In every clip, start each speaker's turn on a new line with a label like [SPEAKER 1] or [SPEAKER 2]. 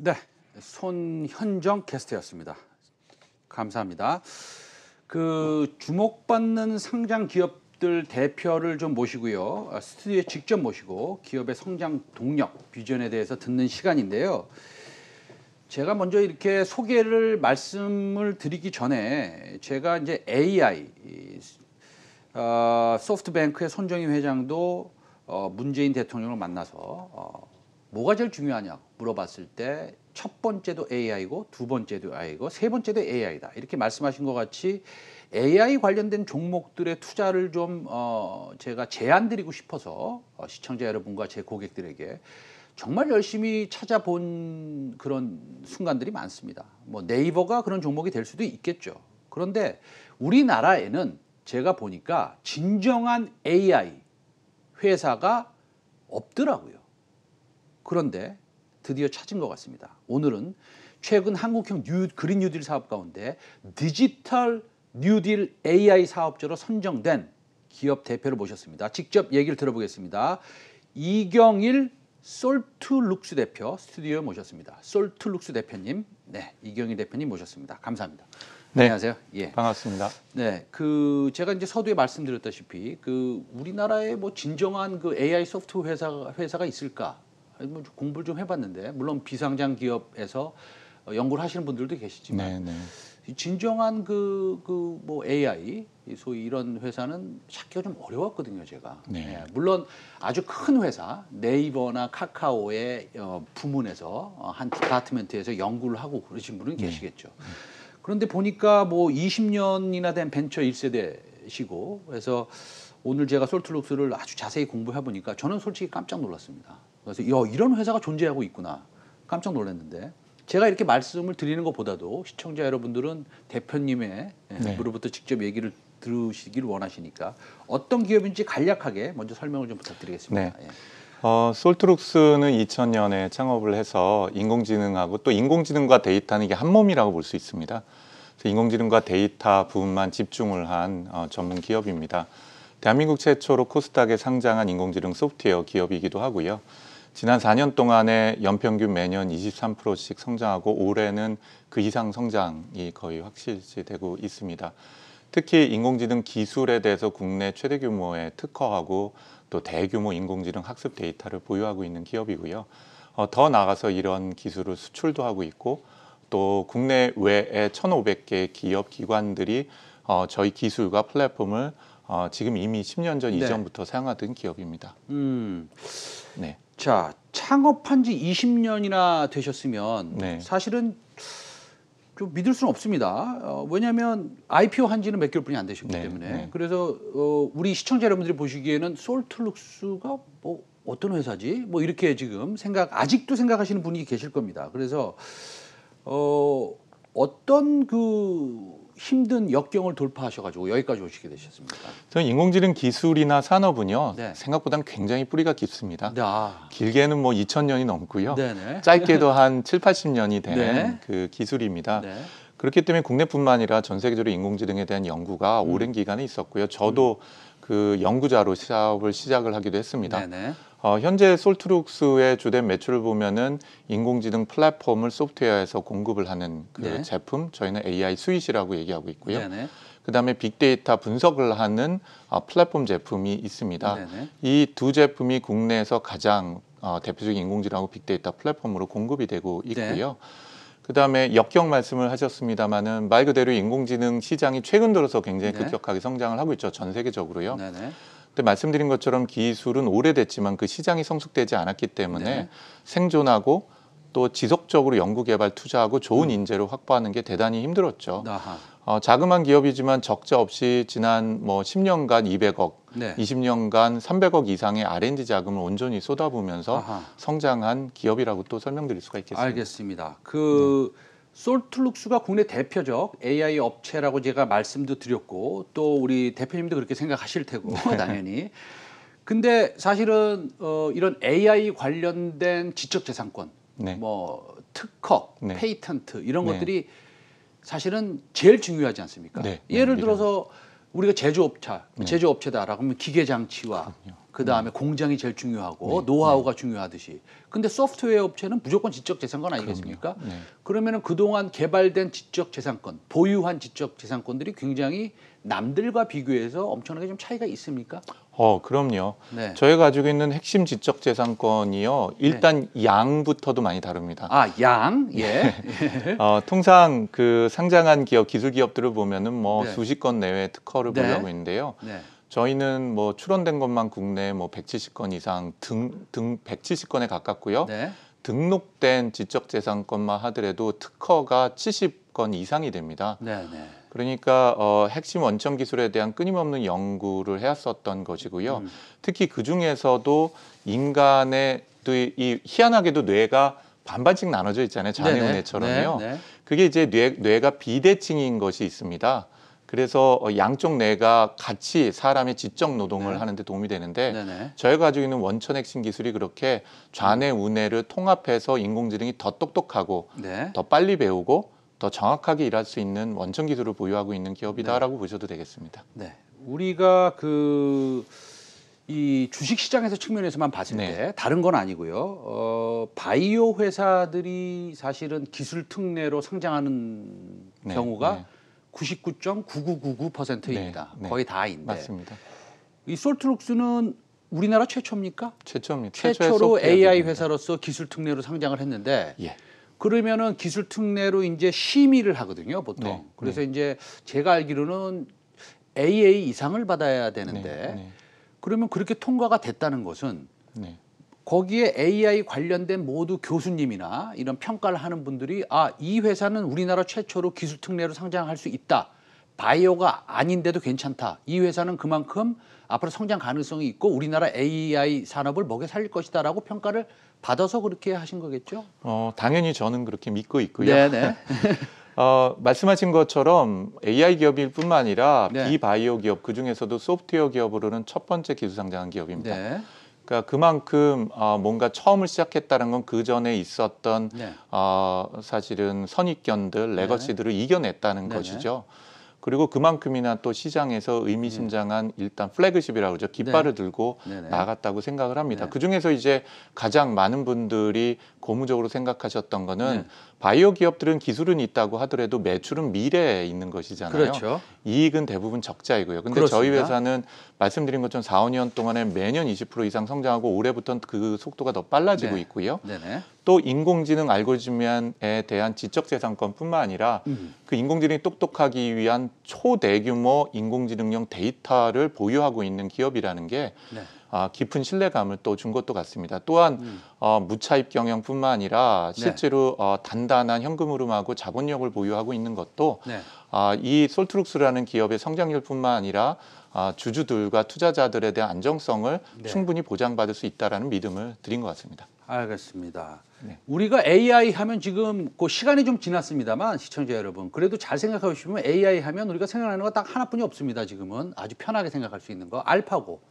[SPEAKER 1] 네, 손현정 캐스터였습니다. 감사합니다. 그 주목받는 상장 기업들 대표를 좀 모시고요. 스튜디오에 직접 모시고 기업의 성장 동력, 비전에 대해서 듣는 시간인데요. 제가 먼저 이렇게 소개를 말씀을 드리기 전에 제가 이제 AI 소프트뱅크의 손정희 회장도 문재인 대통령을 만나서 뭐가 제일 중요하냐 물어봤을 때 첫 번째도 AI고 두 번째도 AI고 세 번째도 AI다 이렇게 말씀하신 것 같이 AI 관련된 종목들의 투자를 좀 제가 제안드리고 싶어서 시청자 여러분과 제 고객들에게 정말 열심히 찾아본 그런 순간들이 많습니다. 뭐 네이버가 그런 종목이 될 수도 있겠죠. 그런데 우리나라에는 제가 보니까 진정한 AI 회사가 없더라고요. 그런데 드디어 찾은 것 같습니다. 오늘은 최근 한국형 그린 뉴딜 사업 가운데 디지털 뉴딜 AI 사업자로 선정된 기업 대표를 모셨습니다. 직접 얘기를 들어보겠습니다. 이경일 솔트룩스 대표 스튜디오에 모셨습니다. 솔트룩스 대표님, 네, 이경일 대표님 모셨습니다. 감사합니다.
[SPEAKER 2] 네,
[SPEAKER 1] 안녕하세요. 예,
[SPEAKER 2] 반갑습니다.
[SPEAKER 1] 네, 그 제가 이제 서두에 말씀드렸다시피 그 우리나라에 뭐 진정한 그 AI 소프트 회사가 있을까? 뭐 공부를 좀 해봤는데 물론 비상장 기업에서 연구를 하시는 분들도 계시지만 진정한 뭐 AI 소위 이런 회사는 찾기가 좀 어려웠거든요, 제가. 네, 물론 아주 큰 회사 네이버나 카카오의 부문에서 한 디파트먼트에서 연구를 하고 그러신 분은 계시겠죠. 그런데 보니까 뭐 20년이나 된 벤처 1세대시고 그래서 오늘 제가 솔트룩스를 아주 자세히 공부해 보니까 저는 솔직히 깜짝 놀랐습니다. 그래서 이런 회사가 존재하고 있구나 깜짝 놀랐는데 제가 이렇게 말씀을 드리는 것보다도 시청자 여러분들은 대표님의 무로부터 직접 얘기를 들으시길 원하시니까 어떤 기업인지 간략하게 먼저 설명을 좀 부탁드리겠습니다.
[SPEAKER 2] 네. 솔트룩스는 2000년에 창업을 해서 인공지능하고 또 인공지능과 데이터는 이게 한 몸이라고 볼 수 있습니다. 그래서 인공지능과 데이터 부분만 집중을 한 전문 기업입니다. 대한민국 최초로 코스닥에 상장한 인공지능 소프트웨어 기업이기도 하고요. 지난 4년 동안에 연평균 매년 23%씩 성장하고 올해는 그 이상 성장이 거의 확실시되고 있습니다. 특히 인공지능 기술에 대해서 국내 최대 규모의 특허하고 또 대규모 인공지능 학습 데이터를 보유하고 있는 기업이고요. 더 나아가서 이런 기술을 수출도 하고 있고 또 국내 외에 1,500개 기업 기관들이 저희 기술과 플랫폼을 지금 이미 10년 전 이전부터 사용하던 기업입니다.
[SPEAKER 1] 네. 자, 창업한 지 20년이나 되셨으면 사실은 좀 믿을 수는 없습니다. 왜냐하면 IPO 한 지는 몇 개월뿐이 안 되셨기 때문에 그래서 우리 시청자 여러분들이 보시기에는 솔트룩스가 뭐 어떤 회사지? 뭐 이렇게 지금 아직도 생각하시는 분이 계실 겁니다. 그래서 어떤 그 힘든 역경을 돌파하셔가지고 여기까지 오시게 되셨습니까?
[SPEAKER 2] 저는 인공지능 기술이나 산업은요 생각보다는 굉장히 뿌리가 깊습니다. 길게는 뭐 2000년이 넘고요. 짧게도 한 7, 80년이 된 그 기술입니다. 그렇기 때문에 국내뿐만 아니라 전 세계적으로 인공지능에 대한 연구가 오랜 기간에 있었고요. 저도 그 연구자로 사업을 시작을 하기도 했습니다. 현재 솔트룩스의 주된 매출을 보면은 인공지능 플랫폼을 소프트웨어에서 공급을 하는 그 제품, 저희는 AI 스윗이라고 얘기하고 있고요. 그다음에 빅데이터 분석을 하는 플랫폼 제품이 있습니다. 이 두 제품이 국내에서 가장 대표적인 인공지능하고 빅데이터 플랫폼으로 공급이 되고 있고요. 그다음에 역경 말씀을 하셨습니다마는 말 그대로 인공지능 시장이 최근 들어서 굉장히 급격하게 성장을 하고 있죠. 전 세계적으로요. 근데 말씀드린 것처럼 기술은 오래됐지만 그 시장이 성숙되지 않았기 때문에 생존하고 또 지속적으로 연구개발 투자하고 좋은 인재를 확보하는 게 대단히 힘들었죠. 자그마한 기업이지만 적자 없이 지난 뭐 10년간 200억, 20년간 300억 이상의 R&D 자금을 온전히 쏟아부으면서 성장한 기업이라고 또 설명드릴 수가 있겠습니다.
[SPEAKER 1] 알겠습니다. 솔트룩스가 국내 대표적 AI 업체라고 제가 말씀도 드렸고 또 우리 대표님도 그렇게 생각하실 테고 당연히. 근데 사실은 이런 AI 관련된 지적재산권, 뭐 특허, 페이턴트 이런 것들이 사실은 제일 중요하지 않습니까? 예를 들어서 우리가 제조업체다라고 하면 기계장치와 그다음에 공장이 제일 중요하고 노하우가 중요하듯이. 근데 소프트웨어 업체는 무조건 지적재산권 아니겠습니까? 그러면은 그동안 개발된 지적재산권, 보유한 지적재산권들이 굉장히 남들과 비교해서 엄청나게 좀 차이가 있습니까?
[SPEAKER 2] 그럼요. 저희가 가지고 있는 핵심 지적재산권이요. 일단 양부터도 많이 다릅니다.
[SPEAKER 1] 아, 양? 예.
[SPEAKER 2] 통상 그 상장한 기업, 기술 기업들을 보면은 뭐 수십 건 내외 특허를 보유하고 있는데요. 저희는 뭐 출원된 것만 국내 뭐 170건 이상 등 170건에 가깝고요. 등록된 지적재산권만 하더라도 특허가 70건 이상이 됩니다. 그러니까 핵심 원천 기술에 대한 끊임없는 연구를 해왔었던 것이고요. 특히 그 중에서도 인간의 또 이 희한하게도 뇌가 반반씩 나눠져 있잖아요. 자네우뇌처럼요. 그게 이제 뇌가 비대칭인 것이 있습니다. 그래서 양쪽 뇌가 같이 사람의 지적 노동을 하는 데 도움이 되는데 저희가 가지고 있는 원천 핵심 기술이 그렇게 좌뇌 우뇌를 통합해서 인공지능이 더 똑똑하고 더 빨리 배우고 더 정확하게 일할 수 있는 원천 기술을 보유하고 있는 기업이다라고 보셔도 되겠습니다.
[SPEAKER 1] 우리가 이 주식 시장에서 측면에서만 봤을 때 다른 건 아니고요. 바이오 회사들이 사실은 기술 특례로 상장하는 경우가 99.9999%입니다. 거의 다인데.
[SPEAKER 2] 맞습니다.
[SPEAKER 1] 이 솔트룩스는 우리나라 최초입니까?
[SPEAKER 2] 최초입니다.
[SPEAKER 1] 최초로 AI 회사로서 기술 특례로 상장을 했는데 그러면은 기술 특례로 이제 심의를 하거든요, 보통. 그래서 이제 제가 알기로는 AA 이상을 받아야 되는데 그러면 그렇게 통과가 됐다는 것은 거기에 AI 관련된 모두 교수님이나 이런 평가를 하는 분들이 이 회사는 우리나라 최초로 기술 특례로 상장할 수 있다. 바이오가 아닌데도 괜찮다. 이 회사는 그만큼 앞으로 성장 가능성이 있고 우리나라 AI 산업을 먹여 살릴 것이다라고 평가를 받아서 그렇게 하신 거겠죠?
[SPEAKER 2] 당연히 저는 그렇게 믿고 있고요. 말씀하신 것처럼 AI 기업일 뿐만 아니라 비바이오 기업, 그중에서도 소프트웨어 기업으로는 첫 번째 기술 상장한 기업입니다. 그러니까 그만큼 뭔가 처음을 시작했다는 건 그 전에 있었던 사실은 선입견들, 레거시들을 이겨냈다는 것이죠. 그리고 그만큼이나 또 시장에서 의미심장한 일단 플래그십이라고 그러죠. 깃발을 들고 나갔다고 생각을 합니다. 그중에서 이제 가장 많은 분들이 고무적으로 생각하셨던 거는 바이오 기업들은 기술은 있다고 하더라도 매출은 미래에 있는 것이잖아요. 이익은 대부분 적자이고요. 근데 저희 회사는 말씀드린 것처럼 4, 5년 동안에 매년 20% 이상 성장하고 올해부터는 그 속도가 더 빨라지고 있고요. 또 인공지능 알고리즘에 대한 지적재산권뿐만 아니라 그 인공지능이 똑똑하기 위한 초대규모 인공지능용 데이터를 보유하고 있는 기업이라는 게 깊은 신뢰감을 또 준 것도 같습니다. 또한 무차입 경영뿐만 아니라 실제로 단단한 현금 흐름하고 자본력을 보유하고 있는 것도 이 솔트룩스라는 기업의 성장률뿐만 아니라 주주들과 투자자들에 대한 안정성을 충분히 보장받을 수 있다라는 믿음을 드린 것 같습니다.
[SPEAKER 1] 알겠습니다. 우리가 AI 하면 지금 그 시간이 좀 지났습니다만 시청자 여러분 그래도 잘 생각해 보시면 AI 하면 우리가 생각나는 거 딱 하나뿐이 없습니다. 지금은 아주 편하게 생각할 수 있는 거 알파고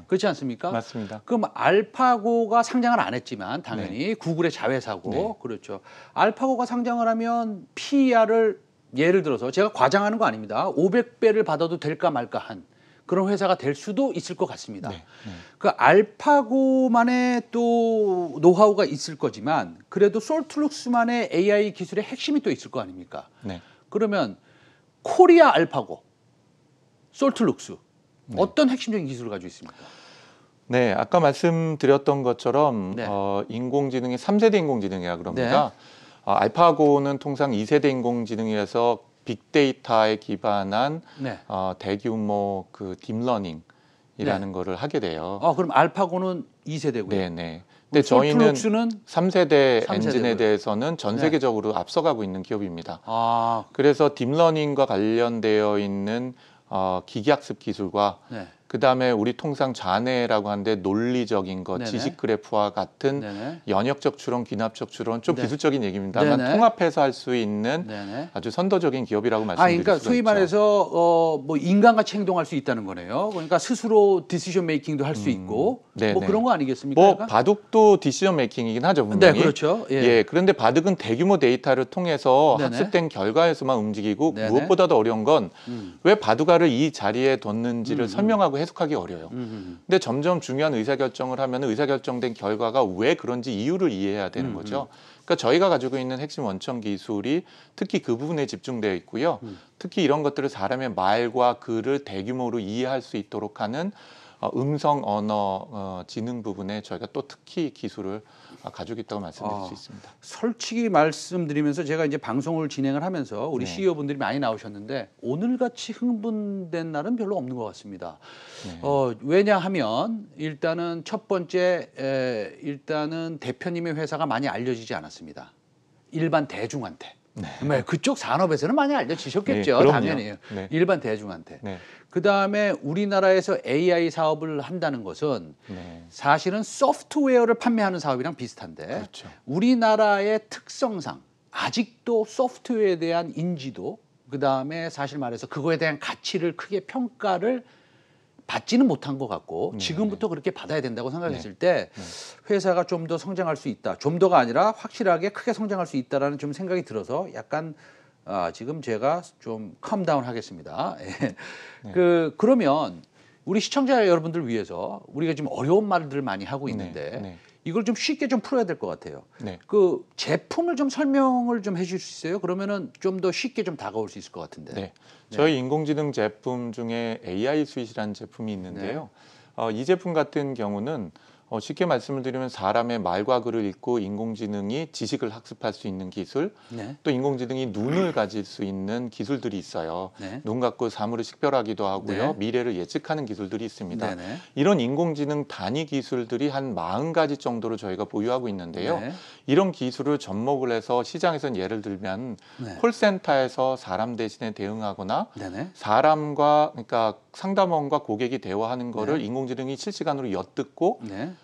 [SPEAKER 1] 그렇지 않습니까?
[SPEAKER 2] 맞습니다.
[SPEAKER 1] 그럼 알파고가 상장을 안 했지만 당연히 구글의 자회사고 그렇죠. 알파고가 상장을 하면 PER을 예를 들어서 제가 과장하는 거 아닙니다. 500배를 받아도 될까 말까 한 그런 회사가 될 수도 있을 것 같습니다. 그 알파고만의 또 노하우가 있을 거지만 그래도 솔트룩스만의 AI 기술의 핵심이 또 있을 거 아닙니까? 그러면 코리아 알파고, 솔트룩스 어떤 핵심적인 기술을 가지고 있습니까?
[SPEAKER 2] 아까 말씀드렸던 것처럼 인공지능의 3세대 인공지능이라 그럽니다. 알파고는 통상 2세대 인공지능이라서 빅데이터에 기반한 대규모 그 딥러닝이라는 거를 하게 돼요.
[SPEAKER 1] 그럼 알파고는 2세대고요.
[SPEAKER 2] 근데 저희는 3세대 엔진에 대해서는 전 세계적으로 앞서가고 있는 기업입니다. 그래서 딥러닝과 관련되어 있는 기계학습 기술과 그다음에 우리 통상 좌뇌라고 하는데 논리적인 것, 지식 그래프와 같은 연역적 추론, 귀납적 추론, 좀 기술적인 얘기입니다만 통합해서 할 수 있는 아주 선도적인 기업이라고 말씀드릴 수가
[SPEAKER 1] 그러니까
[SPEAKER 2] 있죠.
[SPEAKER 1] 소위 말해서 뭐 인간같이 행동할 수 있다는 거네요. 그러니까 스스로 디시전 메이킹도 할 수 있고 뭐 그런 거 아니겠습니까?
[SPEAKER 2] 뭐 바둑도 디시전 메이킹이긴 하죠, 분명히.
[SPEAKER 1] 그렇죠.
[SPEAKER 2] 그런데 바둑은 대규모 데이터를 통해서 학습된 결과에서만 움직이고 무엇보다도 어려운 건 왜 바둑알을 이 자리에 뒀는지를 설명하고 해석하기 어려워요. 근데 점점 중요한 의사결정을 하면 의사결정된 결과가 왜 그런지 이유를 이해해야 되는 거죠. 그러니까 저희가 가지고 있는 핵심 원천 기술이 특히 그 부분에 집중되어 있고요. 특히 이런 것들을 사람의 말과 글을 대규모로 이해할 수 있도록 하는 음성 언어 지능 부분에 저희가 또 특히 기술을 가지고 있다고 말씀드릴 수 있습니다.
[SPEAKER 1] 솔직히 말씀드리면서 제가 이제 방송을 진행을 하면서 우리 네. CEO 분들이 많이 나오셨는데 오늘같이 흥분된 날은 별로 없는 것 같습니다. 네. 왜냐하면 일단은 첫 번째 일단은 대표님의 회사가 많이 알려지지 않았습니다. 일반 대중한테. 네. 그쪽 산업에서는 많이 알려지셨겠죠. 네, 당연히. 네. 일반 대중한테. 네. 그다음에 우리나라에서 AI 사업을 한다는 것은 네. 사실은 소프트웨어를 판매하는 사업이랑 비슷한데 그렇죠. 우리나라의 특성상 아직도 소프트웨어에 대한 인지도 그다음에 사실 말해서 그거에 대한 가치를 크게 평가를 받지는 못한 것 같고 지금부터 그렇게 받아야 된다고 생각했을 때 회사가 좀 더 성장할 수 있다. 좀 더가 아니라 확실하게 크게 성장할 수 있다라는 좀 생각이 들어서 약간 지금 제가 좀 컴다운 하겠습니다. 그러면 우리 시청자 여러분들 위해서 우리가 지금 어려운 말들 많이 하고 있는데 이걸 좀 쉽게 좀 풀어야 될 것 같아요. 그 제품을 좀 설명을 좀 해줄 수 있어요? 그러면은 좀 더 쉽게 좀 다가올 수 있을 것 같은데.
[SPEAKER 2] 저희 인공지능 제품 중에 AI 스윗이라는 제품이 있는데요. 이 제품 같은 경우는 쉽게 말씀을 드리면 사람의 말과 글을 읽고 인공지능이 지식을 학습할 수 있는 기술, 또 인공지능이 눈을 가질 수 있는 기술들이 있어요. 눈 갖고 사물을 식별하기도 하고요. 미래를 예측하는 기술들이 있습니다. 이런 인공지능 단위 기술들이 한 40가지 정도로 저희가 보유하고 있는데요. 이런 기술을 접목을 해서 시장에서는 예를 들면 콜센터에서 사람 대신에 대응하거나 사람과 그러니까 상담원과 고객이 대화하는 거를 인공지능이 실시간으로 엿듣고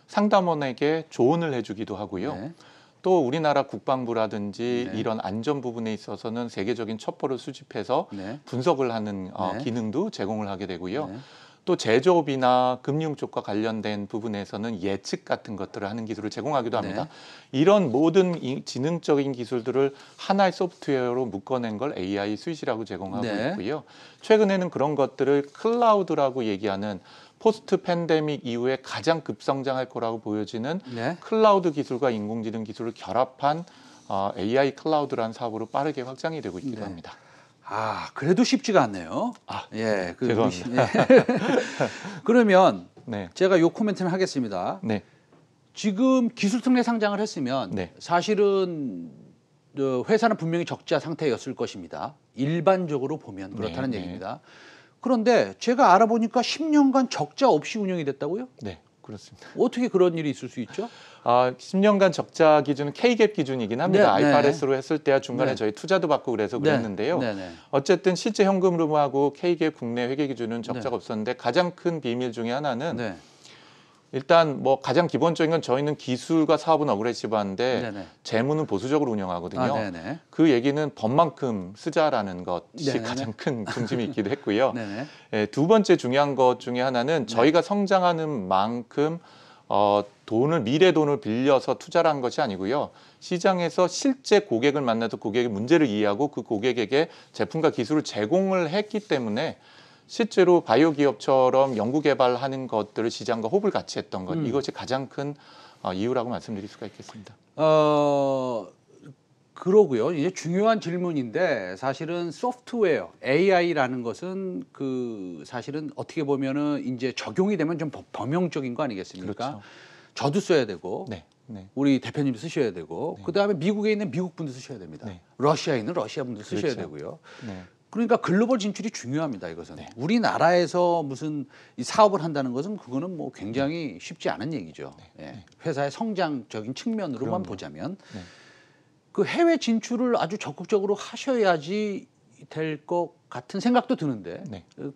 [SPEAKER 2] 상담원에게 조언을 해주기도 하고요. 또 우리나라 국방부라든지 이런 안전 부분에 있어서는 세계적인 첩보를 수집해서 분석을 하는 기능도 제공을 하게 되고요. 또 제조업이나 금융 쪽과 관련된 부분에서는 예측 같은 것들을 하는 기술을 제공하기도 합니다. 이런 모든 지능적인 기술들을 하나의 소프트웨어로 묶어낸 걸 AI 스윗이라고 제공하고 있고요. 최근에는 그런 것들을 클라우드라고 얘기하는 포스트 팬데믹 이후에 가장 급성장할 거라고 보여지는 클라우드 기술과 인공지능 기술을 결합한 AI 클라우드라는 사업으로 빠르게 확장이 되고 있기도 합니다.
[SPEAKER 1] 그래도 쉽지가 않네요.
[SPEAKER 2] 죄송합니다.
[SPEAKER 1] 그러면 제가 요 코멘트는 하겠습니다. 지금 기술 특례 상장을 했으면 사실은 회사는 분명히 적자 상태였을 것입니다. 일반적으로 보면 그렇다는 얘기입니다. 그런데 제가 알아보니까 10년간 적자 없이 운영이 됐다고요?
[SPEAKER 2] 네, 그렇습니다.
[SPEAKER 1] 어떻게 그런 일이 있을 수 있죠?
[SPEAKER 2] 10년간 적자 기준은 K갭 기준이긴 합니다. IFRS로 했을 때야 중간에 저희 투자도 받고 그래서 그랬는데요. 어쨌든 실제 현금 흐름하고 K갭 국내 회계 기준은 적자가 없었는데 가장 큰 비밀 중에 하나는 일단 뭐 가장 기본적인 건 저희는 기술과 사업은 어그레시브한데 재무는 보수적으로 운영하거든요. 그 얘기는 법만큼 쓰자라는 것이 가장 큰 중심이 있기도 했고요. 두 번째 중요한 것 중에 하나는 저희가 성장하는 만큼 미래 돈을 빌려서 투자를 한 것이 아니고요. 시장에서 실제 고객을 만나서 고객의 문제를 이해하고 그 고객에게 제품과 기술을 제공을 했기 때문에 실제로 바이오 기업처럼 연구 개발하는 것들을 시장과 호흡을 같이 했던 것 이것이 가장 큰 이유라고 말씀드릴 수가 있겠습니다.
[SPEAKER 1] 그러고요. 이제 중요한 질문인데 사실은 소프트웨어 AI라는 것은 사실은 어떻게 보면은 이제 적용이 되면 좀 범용적인 거 아니겠습니까? 그렇죠. 저도 써야 되고 우리 대표님도 쓰셔야 되고 그다음에 미국에 있는 미국 분도 쓰셔야 됩니다. 러시아에 있는 러시아 분도 쓰셔야 되고요. 그러니까 글로벌 진출이 중요합니다. 이것은 우리나라에서 무슨 이 사업을 한다는 것은 그거는 뭐 굉장히 쉽지 않은 얘기죠. 회사의 성장적인 측면으로만 보자면 그 해외 진출을 아주 적극적으로 하셔야지 될 것 같은 생각도 드는데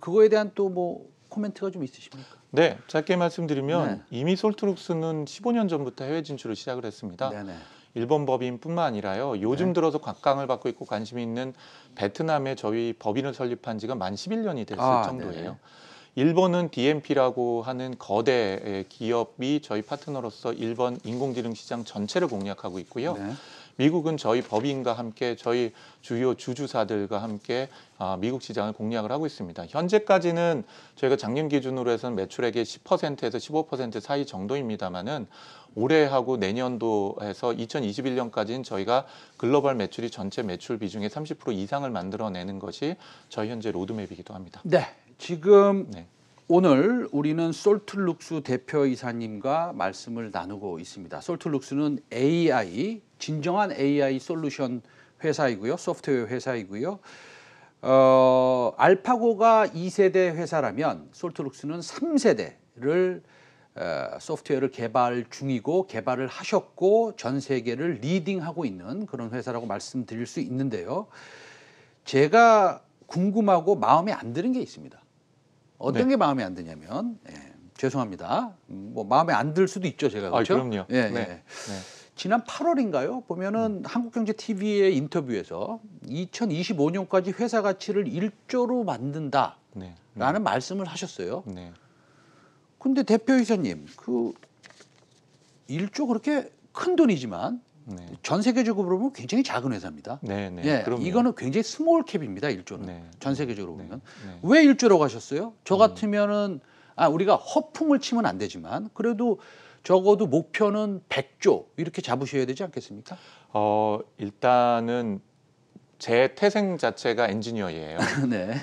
[SPEAKER 1] 그거에 대한 또 뭐 코멘트가 좀 있으십니까?
[SPEAKER 2] 네, 짧게 말씀드리면 이미 솔트룩스는 15년 전부터 해외 진출을 시작을 했습니다. 일본 법인뿐만 아니라요. 요즘 들어서 각광을 받고 있고 관심이 있는 베트남에 저희 법인을 설립한 지가 만 11년이 됐을 정도예요. 일본은 DMP라고 하는 거대 기업이 저희 파트너로서 일본 인공지능 시장 전체를 공략하고 있고요. 미국은 저희 법인과 함께 저희 주요 주주사들과 함께 미국 시장을 공략을 하고 있습니다. 현재까지는 저희가 작년 기준으로 해서는 매출액의 10%에서 15% 사이 정도입니다만은 올해하고 내년도 해서 2021년까지는 저희가 글로벌 매출이 전체 매출 비중의 30% 이상을 만들어내는 것이 저희 현재 로드맵이기도 합니다.
[SPEAKER 1] 네, 지금 오늘 우리는 솔트룩스 대표이사님과 말씀을 나누고 있습니다. 솔트룩스는 AI, 진정한 AI 솔루션 회사이고요. 소프트웨어 회사이고요. 알파고가 2세대 회사라면 솔트룩스는 3세대를 소프트웨어를 개발 중이고 개발을 하셨고 전 세계를 리딩하고 있는 그런 회사라고 말씀드릴 수 있는데요. 제가 궁금하고 마음에 안 드는 게 있습니다. 어떤 게 마음에 안 드냐면 죄송합니다. 뭐 마음에 안 들 수도 있죠, 제가. 그렇죠?
[SPEAKER 2] 그럼요.
[SPEAKER 1] 지난 8월인가요? 보면은 한국경제TV의 인터뷰에서 2025년까지 회사 가치를 1조로 만든다라는 말씀을 하셨어요. 근데 대표이사님, 그 1조 그렇게 큰 돈이지만 전 세계적으로 보면 굉장히 작은 회사입니다. 이거는 굉장히 스몰 캡입니다. 1조는. 전 세계적으로 보면. 왜 1조라고 하셨어요? 저 같으면은 우리가 허풍을 치면 안 되지만 그래도 적어도 목표는 100조 이렇게 잡으셔야 되지 않겠습니까?
[SPEAKER 2] 일단은 제 태생 자체가 엔지니어예요.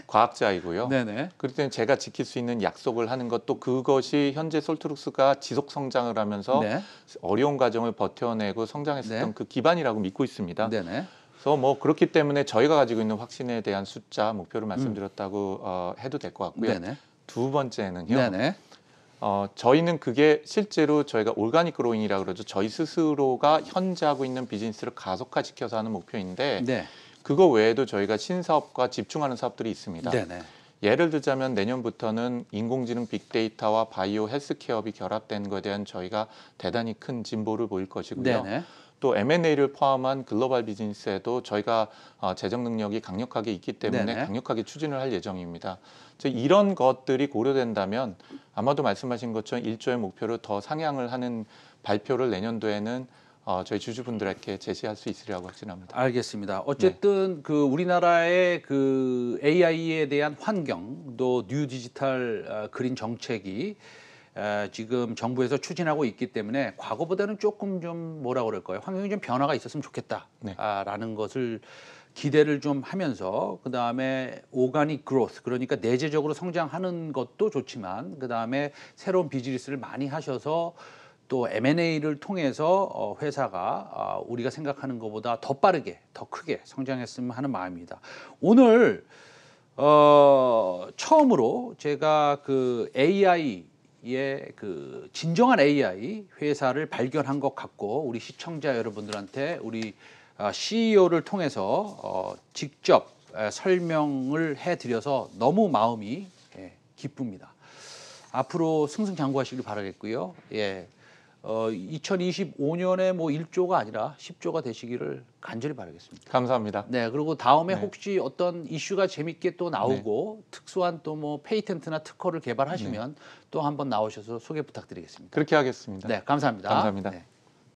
[SPEAKER 2] 과학자이고요. 그럴 때는 제가 지킬 수 있는 약속을 하는 것도 그것이 현재 솔트룩스가 지속 성장을 하면서 어려운 과정을 버텨내고 성장했었던 그 기반이라고 믿고 있습니다. 그래서 뭐 그렇기 때문에 저희가 가지고 있는 확신에 대한 숫자 목표를 말씀드렸다고 해도 될 것 같고요. 두 번째는요. 저희는 그게 실제로 저희가 오르가닉 그로잉이라고 그러죠. 저희 스스로가 현재 하고 있는 비즈니스를 가속화시켜서 하는 목표인데 그거 외에도 저희가 신사업과 집중하는 사업들이 있습니다. 예를 들자면 내년부터는 인공지능 빅데이터와 바이오 헬스케어업이 결합된 것에 대한 저희가 대단히 큰 진보를 보일 것이고요. 또 M&A를 포함한 글로벌 비즈니스에도 저희가 재정 능력이 강력하게 있기 때문에 강력하게 추진을 할 예정입니다. 이런 것들이 고려된다면 아마도 말씀하신 것처럼 1조의 목표를 더 상향을 하는 발표를 내년도에는 저희 주주분들에게 제시할 수 있으리라고 확신합니다.
[SPEAKER 1] 알겠습니다. 어쨌든 그 우리나라의 그 AI에 대한 환경, 또 뉴 디지털 그린 정책이 지금 정부에서 추진하고 있기 때문에 과거보다는 조금 좀 뭐라 그럴까요? 환경이 좀 변화가 있었으면 좋겠다라는 것을 기대를 좀 하면서 그 다음에 오가닉 그로스, 그러니까 내재적으로 성장하는 것도 좋지만 그 다음에 새로운 비즈니스를 많이 하셔서 또 M&A를 통해서 회사가 우리가 생각하는 것보다 더 빠르게, 더 크게 성장했으면 하는 마음입니다. 오늘 처음으로 제가 그 AI의 그 진정한 AI 회사를 발견한 것 같고 우리 시청자 여러분들한테 우리 CEO를 통해서 직접 설명을 해드려서 너무 마음이 기쁩니다. 앞으로 승승장구하시길 바라겠고요. 2025년에 뭐 1조가 아니라 10조가 되시기를 간절히 바라겠습니다.
[SPEAKER 2] 감사합니다.
[SPEAKER 1] 그리고 다음에 혹시 어떤 이슈가 재밌게 또 나오고 특수한 또 뭐 페이텐트나 특허를 개발하시면 또 한번 나오셔서 소개 부탁드리겠습니다.
[SPEAKER 2] 그렇게 하겠습니다.
[SPEAKER 1] 감사합니다.
[SPEAKER 2] 감사합니다.